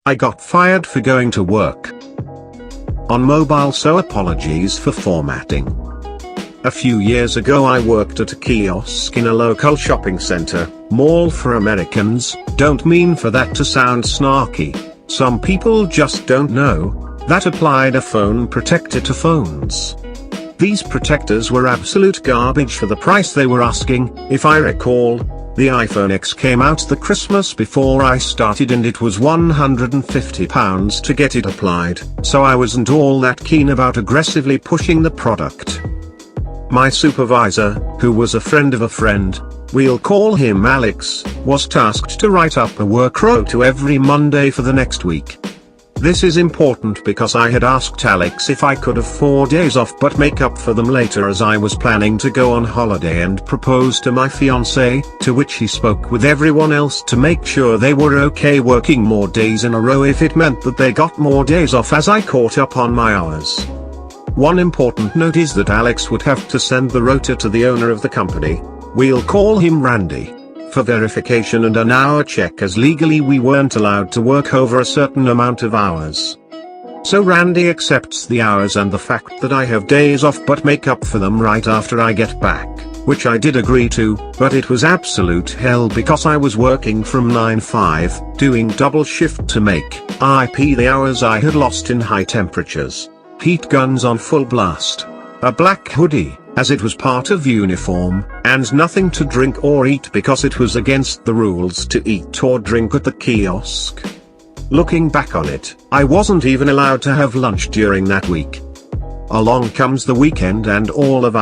I got fired for going to work on mobile, so apologies for formatting. A few years ago I worked at a kiosk in a local shopping center, mall for Americans. Don't mean for that to sound snarky. Some people just don't know that applied a phone protector to phones. These protectors were absolute garbage for the price they were asking. If I recall, the iPhone X came out the Christmas before I started and it was £150 to get it applied, so I wasn't all that keen about aggressively pushing the product. My supervisor, who was a friend of a friend, we'll call him Alex, was tasked to write up a work rota every Monday for the next week. This is important because I had asked Alex if I could have 4 days off but make up for them later, as I was planning to go on holiday and propose to my fiancée, to which he spoke with everyone else to make sure they were okay working more days in a row if it meant that they got more days off as I caught up on my hours. One important note is that Alex would have to send the rota to the owner of the company, we'll call him Randy, for verification and an hour check, as legally we weren't allowed to work over a certain amount of hours. So Randy accepts the hours and the fact that I have days off but make up for them right after I get back, which I did agree to, but it was absolute hell because I was working from 9-5, doing double shift to make up the hours I had lost in high temperatures, heat guns on full blast, a black hoodie, as it was part of uniform, and nothing to drink or eat because it was against the rules to eat or drink at the kiosk. Looking back on it, I wasn't even allowed to have lunch during that week. Along comes the weekend and all of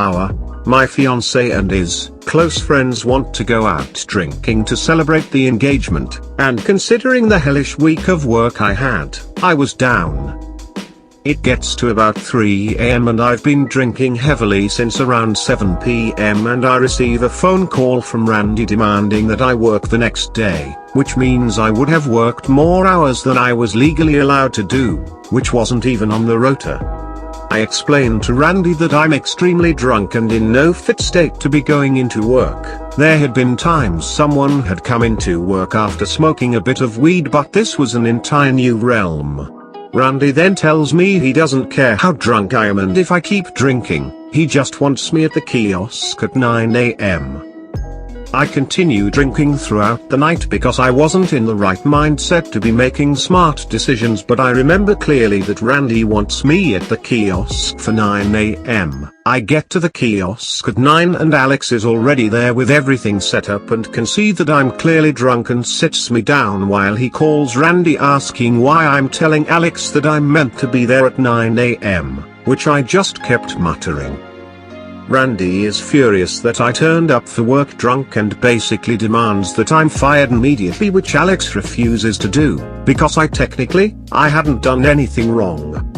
my fiancé and his close friends want to go out drinking to celebrate the engagement, and considering the hellish week of work I had, I was down. It gets to about 3 AM and I've been drinking heavily since around 7 PM, and I receive a phone call from Randy demanding that I work the next day, which means I would have worked more hours than I was legally allowed to do, which wasn't even on the rota. I explained to Randy that I'm extremely drunk and in no fit state to be going into work. There had been times someone had come into work after smoking a bit of weed, but this was an entire new realm. Randy then tells me he doesn't care how drunk I am and if I keep drinking, he just wants me at the kiosk at 9 AM. I continue drinking throughout the night because I wasn't in the right mindset to be making smart decisions, but I remember clearly that Randy wants me at the kiosk for 9 AM. I get to the kiosk at 9 and Alex is already there with everything set up and can see that I'm clearly drunk and sits me down while he calls Randy asking why I'm telling Alex that I'm meant to be there at 9 AM, which I just kept muttering. Randy is furious that I turned up for work drunk and basically demands that I'm fired immediately, which Alex refuses to do, because I hadn't done anything wrong.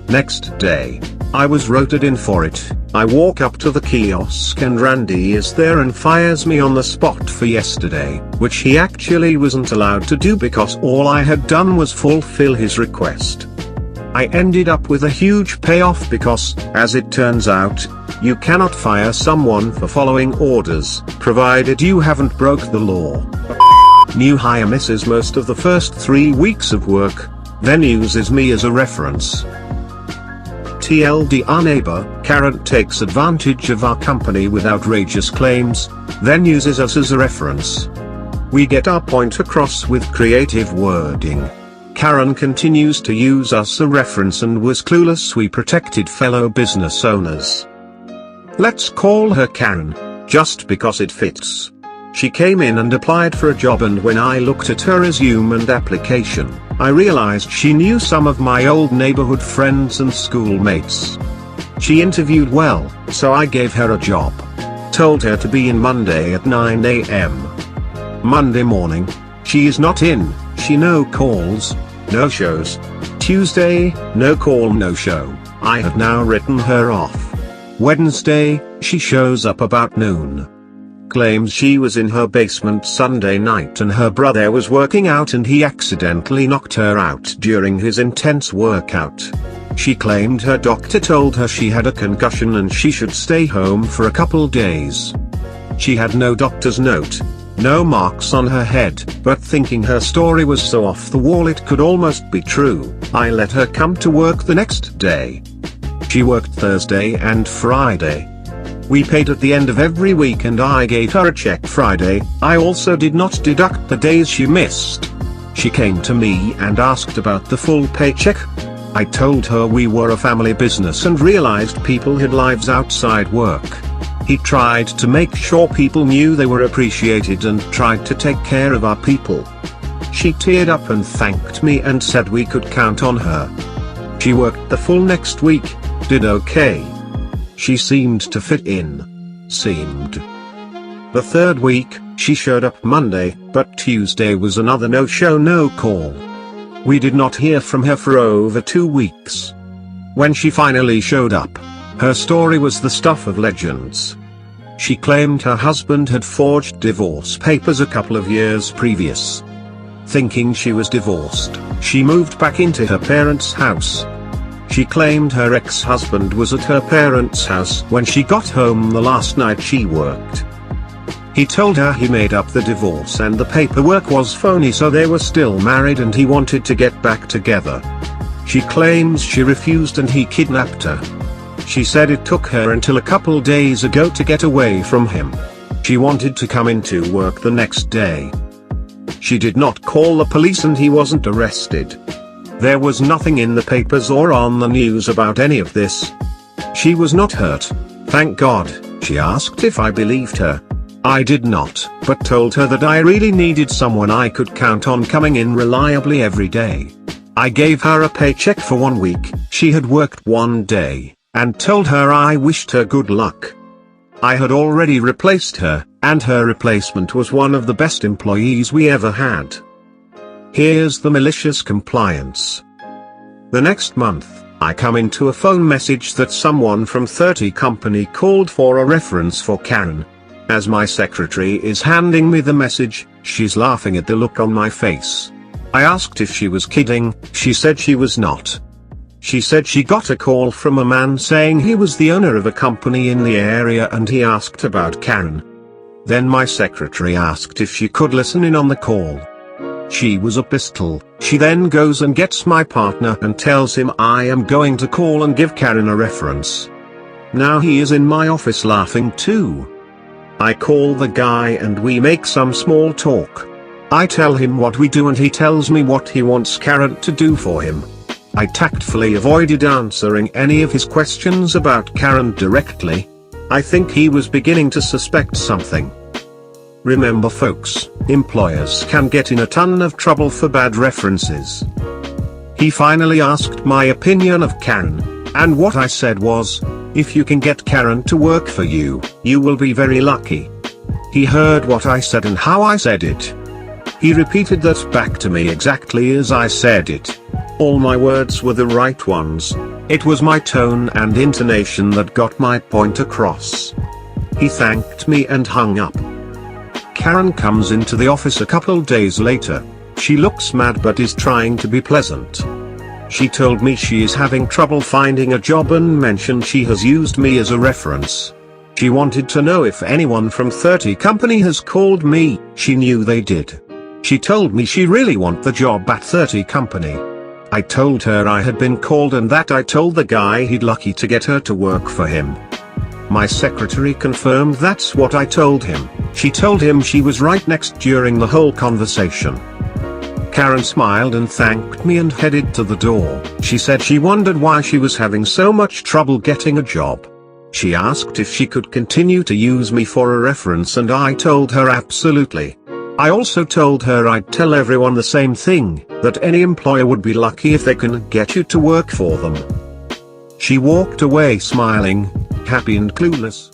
Next day, I was rotated in for it. I walk up to the kiosk and Randy is there and fires me on the spot for yesterday, which he actually wasn't allowed to do because all I had done was fulfill his request. I ended up with a huge payoff because, as it turns out, you cannot fire someone for following orders, provided you haven't broke the law. New hire misses most of the first 3 weeks of work, then uses me as a reference. TLD, our neighbor, Karen, takes advantage of our company with outrageous claims, then uses us as a reference. We get our point across with creative wording. Karen continues to use us as a reference and was clueless we protected fellow business owners. Let's call her Karen, just because it fits. She came in and applied for a job, and when I looked at her resume and application, I realized she knew some of my old neighborhood friends and schoolmates. She interviewed well, so I gave her a job. Told her to be in Monday at 9 AM. Monday morning, she is not in, she no calls, no shows. Tuesday, no call, no show. I had now written her off. Wednesday, she shows up about noon. Claims she was in her basement Sunday night and her brother was working out and he accidentally knocked her out during his intense workout. She claimed her doctor told her she had a concussion and she should stay home for a couple days. She had no doctor's note, no marks on her head, but thinking her story was so off the wall it could almost be true, I let her come to work the next day. She worked Thursday and Friday. We paid at the end of every week and I gave her a check Friday. I also did not deduct the days she missed. She came to me and asked about the full paycheck. I told her we were a family business and realized people had lives outside work. He tried to make sure people knew they were appreciated and tried to take care of our people. She teared up and thanked me and said we could count on her. She worked the full next week, did okay. She seemed to fit in. The third week, she showed up Monday, but Tuesday was another no-show no-call. We did not hear from her for over 2 weeks. When she finally showed up, her story was the stuff of legends. She claimed her husband had forged divorce papers a couple of years previous. Thinking she was divorced, she moved back into her parents' house. She claimed her ex-husband was at her parents' house when she got home the last night she worked. He told her he made up the divorce and the paperwork was phony, so they were still married and he wanted to get back together. She claims she refused and he kidnapped her. She said it took her until a couple days ago to get away from him. She wanted to come into work the next day. She did not call the police and he wasn't arrested. There was nothing in the papers or on the news about any of this. She was not hurt, thank God. She asked if I believed her. I did not, but told her that I really needed someone I could count on coming in reliably every day. I gave her a paycheck for 1 week, she had worked 1 day, and told her I wished her good luck. I had already replaced her, and her replacement was one of the best employees we ever had. Here's the malicious compliance. The next month, I come into a phone message that someone from 30 company called for a reference for Karen. As my secretary is handing me the message, she's laughing at the look on my face. I asked if she was kidding, she said she was not. She said she got a call from a man saying he was the owner of a company in the area and he asked about Karen. Then my secretary asked if she could listen in on the call. She was a pistol. She then goes and gets my partner and tells him I am going to call and give Karen a reference. Now he is in my office laughing too. I call the guy and we make some small talk. I tell him what we do and he tells me what he wants Karen to do for him. I tactfully avoided answering any of his questions about Karen directly. I think he was beginning to suspect something. Remember folks, employers can get in a ton of trouble for bad references. He finally asked my opinion of Karen, and what I said was, if you can get Karen to work for you, you will be very lucky. He heard what I said and how I said it. He repeated that back to me exactly as I said it. All my words were the right ones. It was my tone and intonation that got my point across. He thanked me and hung up. Karen comes into the office a couple days later. She looks mad but is trying to be pleasant. She told me she is having trouble finding a job and mentioned she has used me as a reference. She wanted to know if anyone from 30 company has called me. She knew they did. She told me she really want the job at 30 company. I told her I had been called and that I told the guy he'd lucky to get her to work for him. My secretary confirmed that's what I told him. She told him she was right next during the whole conversation. Karen smiled and thanked me and headed to the door. She said she wondered why she was having so much trouble getting a job. She asked if she could continue to use me for a reference and I told her absolutely. I also told her I'd tell everyone the same thing, that any employer would be lucky if they can get you to work for them. She walked away smiling, happy and clueless.